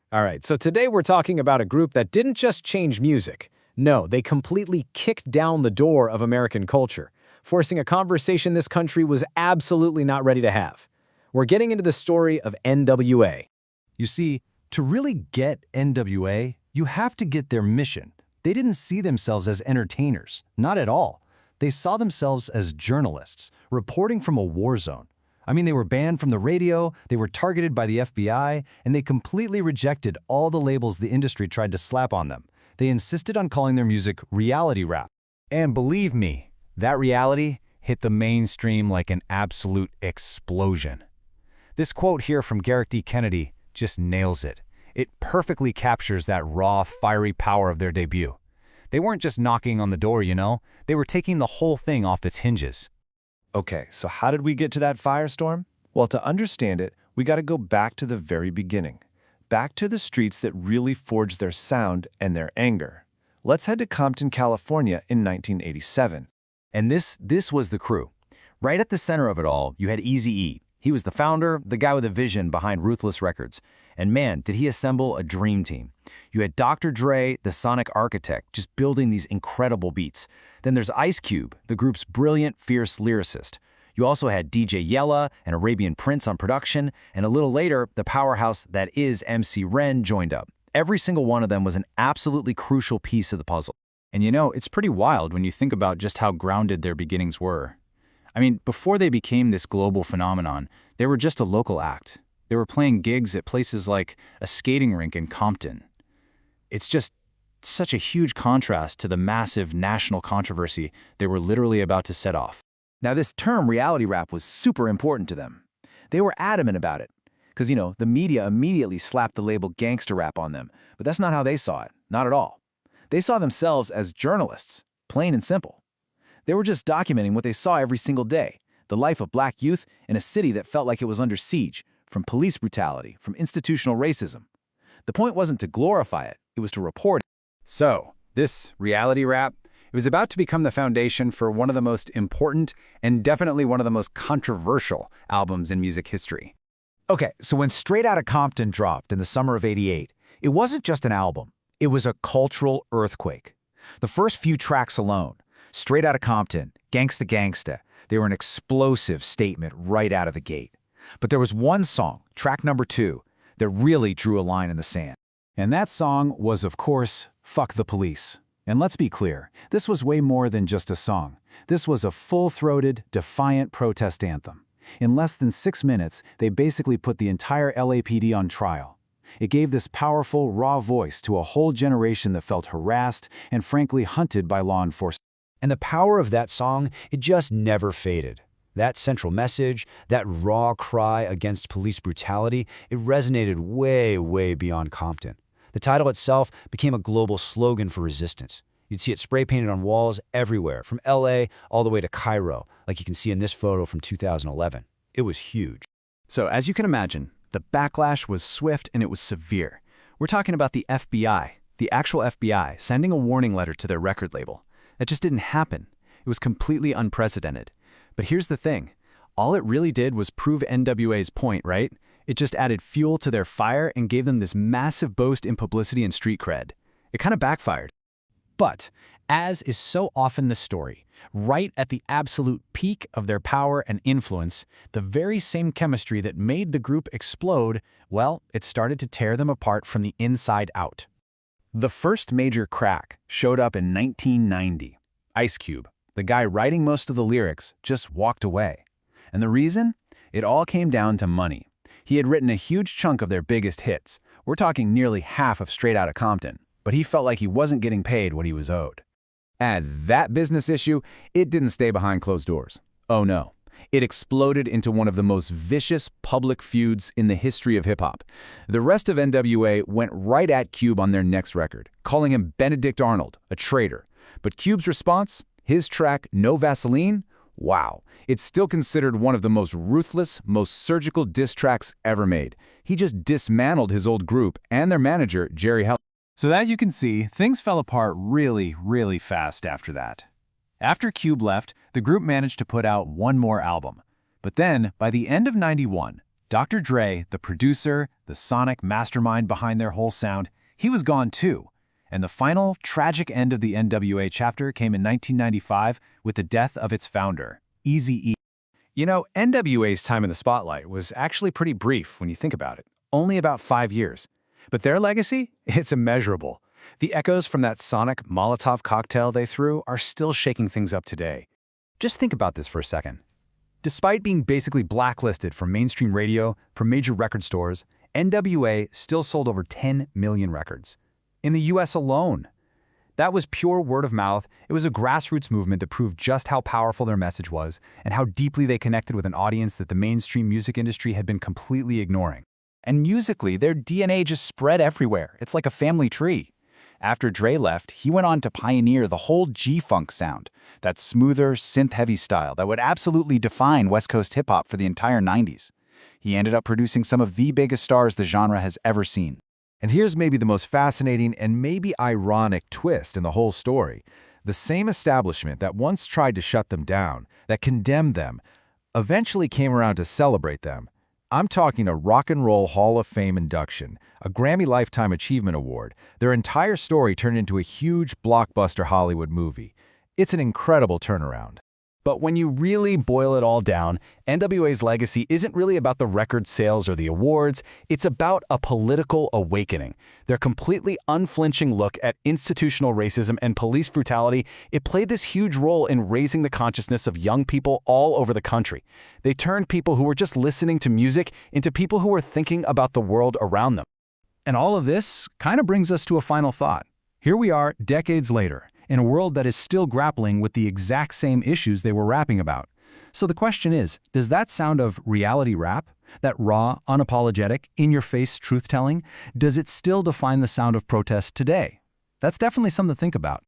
All right, so today we're talking about a group that didn't just change music. No, they completely kicked down the door of American culture, forcing a conversation this country was absolutely not ready to have. We're getting into the story of N.W.A. You see, to really get N.W.A., you have to get their mission. They didn't see themselves as entertainers, not at all. They saw themselves as journalists, reporting from a war zone. I mean, they were banned from the radio, they were targeted by the FBI, and they completely rejected all the labels the industry tried to slap on them. They insisted on calling their music reality rap. And believe me, that reality hit the mainstream like an absolute explosion. This quote here from Garrick D. Kennedy just nails it. It perfectly captures that raw, fiery power of their debut. They weren't just knocking on the door, you know? They were taking the whole thing off its hinges. Okay, so how did we get to that firestorm? Well, to understand it, we got to go back to the very beginning. Back to the streets that really forged their sound and their anger. Let's head to Compton, California in 1987. And this was the crew. Right at the center of it all, you had Eazy-E. He was the founder, the guy with a vision behind Ruthless Records. And man, did he assemble a dream team. You had Dr. Dre, the sonic architect, just building these incredible beats. Then there's Ice Cube, the group's brilliant, fierce lyricist. You also had DJ Yella and Arabian Prince on production, and a little later, the powerhouse that is MC Ren joined up. Every single one of them was an absolutely crucial piece of the puzzle. And you know, it's pretty wild when you think about just how grounded their beginnings were. I mean, before they became this global phenomenon, they were just a local act. They were playing gigs at places like a skating rink in Compton. It's just such a huge contrast to the massive national controversy they were literally about to set off. Now, this term reality rap was super important to them. They were adamant about it. Because, the media immediately slapped the label gangster rap on them. But that's not how they saw it. Not at all. They saw themselves as journalists, plain and simple. They were just documenting what they saw every single day, the life of black youth in a city that felt like it was under siege, from police brutality, from institutional racism. The point wasn't to glorify it, it was to report it. So, this reality rap, it was about to become the foundation for one of the most important and definitely one of the most controversial albums in music history. Okay, so when Straight Outta Compton dropped in the summer of '88, it wasn't just an album. It was a cultural earthquake. The first few tracks alone, Straight Outta Compton, Gangsta Gangsta, they were an explosive statement right out of the gate. But there was one song, track number 2, that really drew a line in the sand. And that song was, of course, Fuck the Police. And let's be clear, this was way more than just a song. This was a full-throated, defiant protest anthem. In less than 6 minutes, they basically put the entire LAPD on trial. It gave this powerful, raw voice to a whole generation that felt harassed and frankly hunted by law enforcement. And the power of that song, it just never faded. That central message, that raw cry against police brutality, it resonated way, way beyond Compton. The title itself became a global slogan for resistance. You'd see it spray-painted on walls everywhere, from LA all the way to Cairo, like you can see in this photo from 2011. It was huge. So, as you can imagine, the backlash was swift and it was severe. We're talking about the FBI, the actual FBI, sending a warning letter to their record label. That just didn't happen. It was completely unprecedented. But here's the thing. All it really did was prove N.W.A.'s point, right? It just added fuel to their fire and gave them this massive boost in publicity and street cred. It kind of backfired. But, as is so often the story, right at the absolute peak of their power and influence, the very same chemistry that made the group explode, well, it started to tear them apart from the inside out. The first major crack showed up in 1990. Ice Cube, the guy writing most of the lyrics, just walked away. And the reason? It all came down to money. He had written a huge chunk of their biggest hits. We're talking nearly half of Straight Outta Compton. But he felt like he wasn't getting paid what he was owed. And that business issue, it didn't stay behind closed doors. Oh no. It exploded into one of the most vicious public feuds in the history of hip-hop. The rest of N.W.A. went right at Cube on their next record, calling him Benedict Arnold, a traitor. But Cube's response, his track No Vaseline, wow, it's still considered one of the most ruthless, most surgical diss tracks ever made. He just dismantled his old group and their manager, Jerry Heller. So as you can see, things fell apart really, really fast after that. After Cube left, the group managed to put out one more album. But then, by the end of '91, Dr. Dre, the producer, the sonic mastermind behind their whole sound, he was gone too. And the final, tragic end of the N.W.A. chapter came in 1995 with the death of its founder, Eazy-E. You know, N.W.A.'s time in the spotlight was actually pretty brief when you think about it, only about 5 years. But their legacy? It's immeasurable. The echoes from that sonic Molotov cocktail they threw are still shaking things up today. Just think about this for a second. Despite being basically blacklisted from mainstream radio, from major record stores, N.W.A. still sold over 10 million records. In the US alone. That was pure word of mouth. It was a grassroots movement that proved just how powerful their message was and how deeply they connected with an audience that the mainstream music industry had been completely ignoring. And musically, their DNA just spread everywhere. It's like a family tree. After Dre left, he went on to pioneer the whole G-funk sound, that smoother, synth-heavy style that would absolutely define West Coast hip-hop for the entire 90s. He ended up producing some of the biggest stars the genre has ever seen. And here's maybe the most fascinating and maybe ironic twist in the whole story. The same establishment that once tried to shut them down, that condemned them, eventually came around to celebrate them. I'm talking a Rock and Roll Hall of Fame induction, a Grammy Lifetime Achievement Award. Their entire story turned into a huge blockbuster Hollywood movie. It's an incredible turnaround. But when you really boil it all down, N.W.A.'s legacy isn't really about the record sales or the awards, it's about a political awakening. Their completely unflinching look at institutional racism and police brutality, it played this huge role in raising the consciousness of young people all over the country. They turned people who were just listening to music into people who were thinking about the world around them. And all of this kind of brings us to a final thought. Here we are, decades later, in a world that is still grappling with the exact same issues they were rapping about. So the question is, does that sound of reality rap, that raw, unapologetic, in-your-face truth-telling, does it still define the sound of protest today? That's definitely something to think about.